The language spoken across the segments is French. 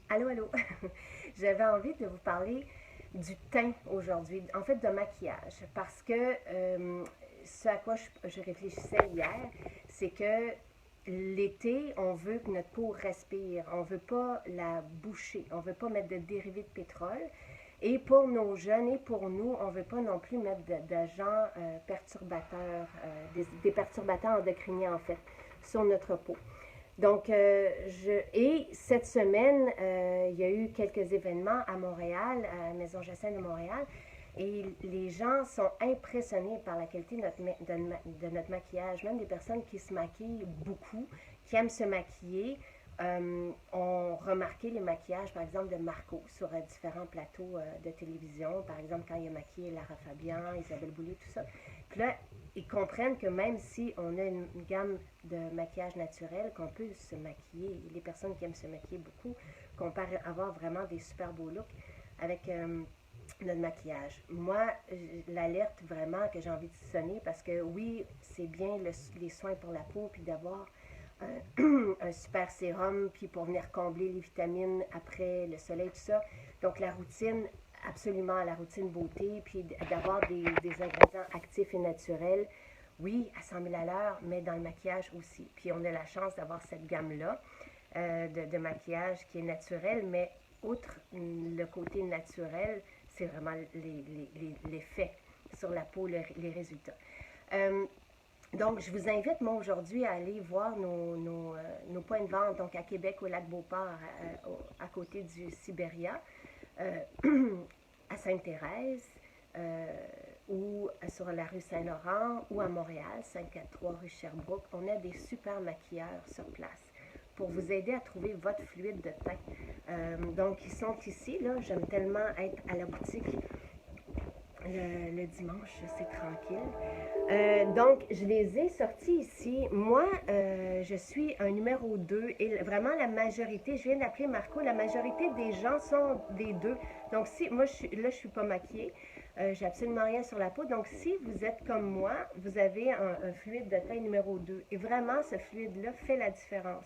Allô, allô. J'avais envie de vous parler du teint aujourd'hui, en fait de maquillage, parce que ce à quoi je réfléchissais hier, c'est que l'été, on veut que notre peau respire, on veut pas la boucher, on veut pas mettre de dérivés de pétrole. Et pour nos jeunes et pour nous, on ne veut pas non plus mettre d'agents perturbateurs, des perturbateurs endocriniens en fait, sur notre peau. Donc, et cette semaine, il y a eu quelques événements à Montréal, à la Maison Jacinthe de Montréal, et les gens sont impressionnés par la qualité de notre maquillage. Même des personnes qui se maquillent beaucoup, qui aiment se maquiller, ont remarqué les maquillages, par exemple, de Marco sur différents plateaux de télévision. Par exemple, quand il a maquillé Lara Fabian, Isabelle Boulay, tout ça. Puis là, ils comprennent que même si on a une gamme de maquillage naturel, qu'on peut se maquiller, les personnes qui aiment se maquiller beaucoup, qu'on peut avoir vraiment des super beaux looks avec notre maquillage. Moi, l'alerte vraiment que j'ai envie de sonner, parce que oui, c'est bien les soins pour la peau, puis d'avoir un super sérum, puis pour venir combler les vitamines après le soleil, tout ça. Donc la routine, absolument la routine beauté, puis d'avoir des ingrédients actifs et naturels, oui, à 100 000 à l'heure, mais dans le maquillage aussi. Puis on a la chance d'avoir cette gamme-là de maquillage qui est naturel, mais outre le côté naturel, c'est vraiment l'effet sur la peau, les résultats. Euh, donc, je vous invite, moi, aujourd'hui, à aller voir nos points de vente, donc à Québec, au Lac-Beauport, à côté du Sibéria, à Sainte-Thérèse, ou sur la rue Saint-Laurent, ou à Montréal, 543 rue Sherbrooke. On a des super maquilleurs sur place pour vous aider à trouver votre fluide de teint. Donc, ils sont ici, là. J'aime tellement être à la boutique le dimanche, c'est tranquille. Donc, je les ai sortis ici. Moi, je suis un numéro 2 et vraiment la majorité, je viens d'appeler Marco, la majorité des gens sont des 2. Donc, si moi, là, je suis pas maquillée, j'ai absolument rien sur la peau. Donc, si vous êtes comme moi, vous avez un fluide de teint numéro 2. Et vraiment, ce fluide-là fait la différence.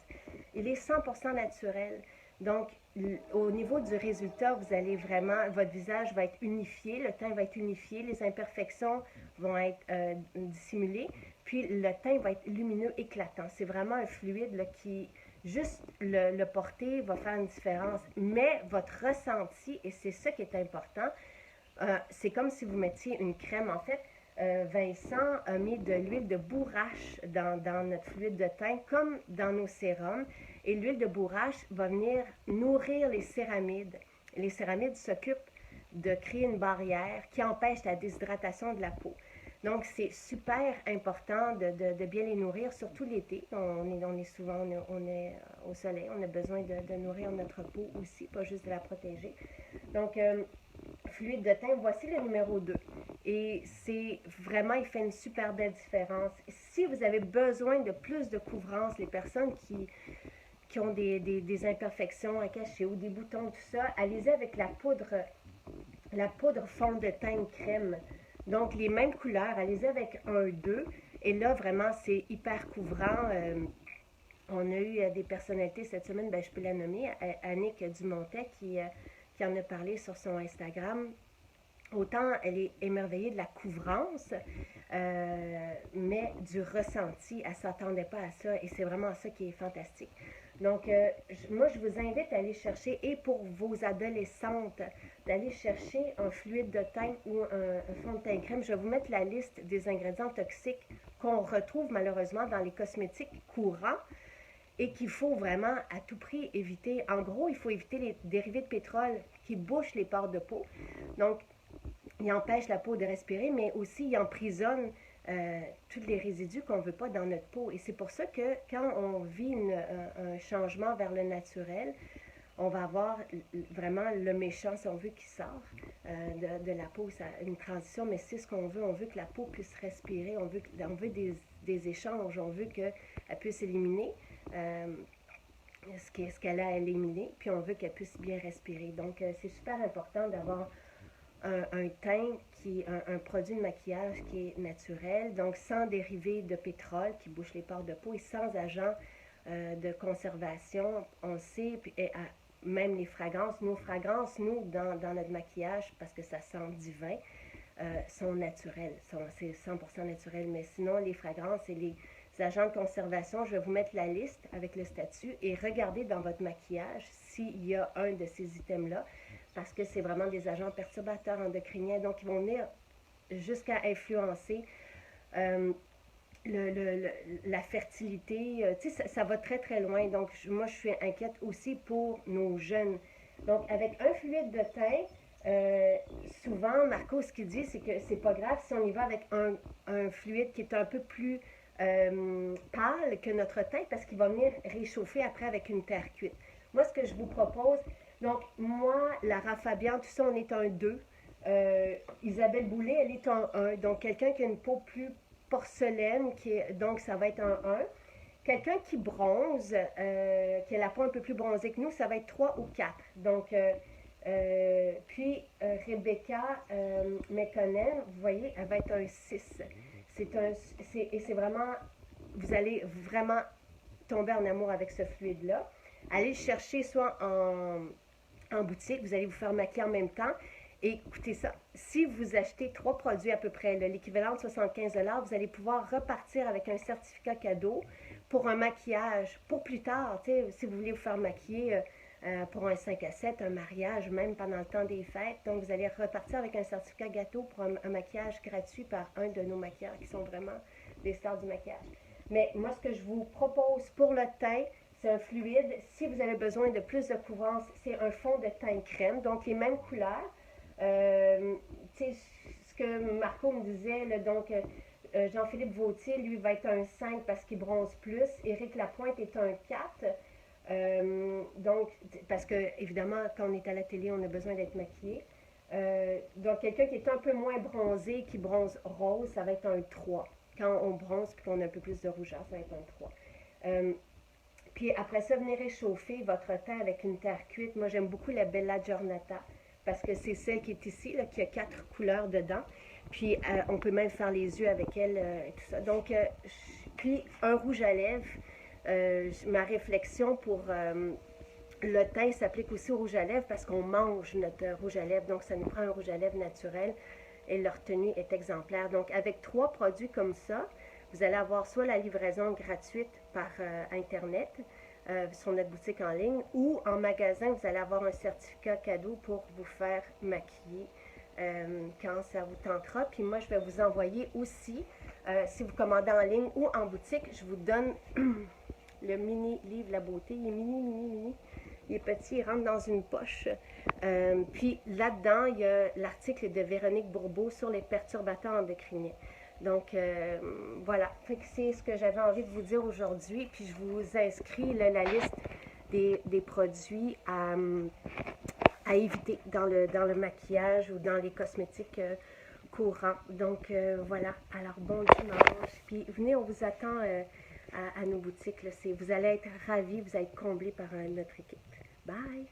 Il est 100% naturel. Donc, au niveau du résultat, vous allez vraiment, votre visage va être unifié, le teint va être unifié, les imperfections vont être dissimulées, puis le teint va être lumineux, éclatant. C'est vraiment un fluide là, qui, juste le porter va faire une différence. Mais votre ressenti, et c'est ça qui est important, c'est comme si vous mettiez une crème. En fait, Vincent a mis de l'huile de bourrache dans notre fluide de teint, comme dans nos sérums. Et l'huile de bourrache va venir nourrir les céramides. Les céramides s'occupent de créer une barrière qui empêche la déshydratation de la peau. Donc, c'est super important de bien les nourrir, surtout l'été. On est souvent on est au soleil, on a besoin de nourrir notre peau aussi, pas juste de la protéger. Donc, fluide de teint, voici le numéro 2. Et c'est vraiment, il fait une super belle différence. Si vous avez besoin de plus de couvrance, les personnes qui ont des imperfections à cacher ou des boutons, tout ça, allez-y avec la poudre fond de teint crème. Donc, les mêmes couleurs, allez-y avec un 2. Et là, vraiment, c'est hyper couvrant. On a eu des personnalités cette semaine, ben, je peux la nommer, Annick Dumontet, qui en a parlé sur son Instagram. Autant elle est émerveillée de la couvrance, mais du ressenti. Elle ne s'attendait pas à ça et c'est vraiment ça qui est fantastique. Donc, moi, je vous invite à aller chercher, et pour vos adolescentes, d'aller chercher un fluide de teint ou un fond de teint crème. Je vais vous mettre la liste des ingrédients toxiques qu'on retrouve malheureusement dans les cosmétiques courants et qu'il faut vraiment à tout prix éviter. En gros, il faut éviter les dérivés de pétrole qui bouchent les pores de peau. Donc, il empêche la peau de respirer, mais aussi il emprisonne tous les résidus qu'on ne veut pas dans notre peau. Et c'est pour ça que quand on vit un changement vers le naturel, on va avoir vraiment le méchant, si on veut, qui sort de la peau. Ça, une transition, mais c'est ce qu'on veut. On veut que la peau puisse respirer. On veut des échanges. On veut qu'elle puisse éliminer ce qu'elle a éliminé. Puis on veut qu'elle puisse bien respirer. Donc, c'est super important d'avoir un teint un produit de maquillage qui est naturel, donc sans dérivés de pétrole qui bouchent les pores de peau et sans agents de conservation. On sait, même les fragrances. Nos fragrances, nous, dans notre maquillage, parce que ça sent divin, sont naturelles. C'est 100% naturel. Mais sinon, les fragrances et les agents de conservation, je vais vous mettre la liste avec le statut et regardez dans votre maquillage s'il y a un de ces items-là, parce que c'est vraiment des agents perturbateurs endocriniens. Donc, ils vont venir jusqu'à influencer la fertilité. Tu sais, ça va très, très loin. Donc, moi, je suis inquiète aussi pour nos jeunes. Donc, avec un fluide de teint, souvent, Marco, ce qu'il dit, c'est que c'est pas grave si on y va avec un fluide qui est un peu plus pâle que notre teint parce qu'il va venir réchauffer après avec une terre cuite. Moi, ce que je vous propose, donc, moi, Lara Fabian, tout ça, on est un 2. Isabelle Boulay, elle est en 1. Donc, quelqu'un qui a une peau plus porcelaine, donc ça va être un 1. Quelqu'un qui bronze, qui a la peau un peu plus bronzée que nous, ça va être 3 ou 4. Donc, puis Rebecca McConnell, vous voyez, elle va être un 6. Et c'est vraiment, vous allez vraiment tomber en amour avec ce fluide-là. Allez le chercher soit en boutique, vous allez vous faire maquiller en même temps. Et écoutez ça, si vous achetez 3 produits à peu près, l'équivalent de 75 $, vous allez pouvoir repartir avec un certificat cadeau pour un maquillage pour plus tard. Si vous voulez vous faire maquiller pour un 5 à 7, un mariage, même pendant le temps des fêtes. Donc, vous allez repartir avec un certificat gâteau pour un maquillage gratuit par un de nos maquilleurs qui sont vraiment des stars du maquillage. Mais moi, ce que je vous propose pour le teint, c'est un fluide. Si vous avez besoin de plus de couvrance, c'est un fond de teint crème, donc les mêmes couleurs. Ce que Marco me disait, là, donc Jean-Philippe Vautier, lui, va être un 5 parce qu'il bronze plus. Éric Lapointe est un 4. Donc, parce que, évidemment, quand on est à la télé, on a besoin d'être maquillé. Donc, quelqu'un qui est un peu moins bronzé, qui bronze rose, ça va être un 3. Quand on bronze et qu'on a un peu plus de rougeur, ça va être un 3. Puis après ça, venez réchauffer votre teint avec une terre cuite. Moi, j'aime beaucoup la Bella Giornata parce que c'est celle qui est ici, là, qui a 4 couleurs dedans. Puis, on peut même faire les yeux avec elle et tout ça. Donc, puis, un rouge à lèvres. Ma réflexion pour le teint s'applique aussi au rouge à lèvres parce qu'on mange notre rouge à lèvres. Donc, ça nous prend un rouge à lèvres naturel et leur tenue est exemplaire. Donc, avec 3 produits comme ça, vous allez avoir soit la livraison gratuite par Internet sur notre boutique en ligne ou en magasin, vous allez avoir un certificat cadeau pour vous faire maquiller quand ça vous tentera. Puis moi, je vais vous envoyer aussi, si vous commandez en ligne ou en boutique, je vous donne le mini livre La Beauté. Il est mini. Il est petit, il rentre dans une poche. Puis là-dedans, il y a l'article de Véronique Bourbeau sur les perturbateurs endocriniens. Donc, voilà. C'est ce que j'avais envie de vous dire aujourd'hui. Puis, je vous inscris la liste des produits à éviter dans le maquillage ou dans les cosmétiques courants. Donc, voilà. Alors, bon dimanche. Puis, venez, on vous attend à nos boutiques. Là. Vous allez être ravis, vous allez être comblés par notre équipe. Bye!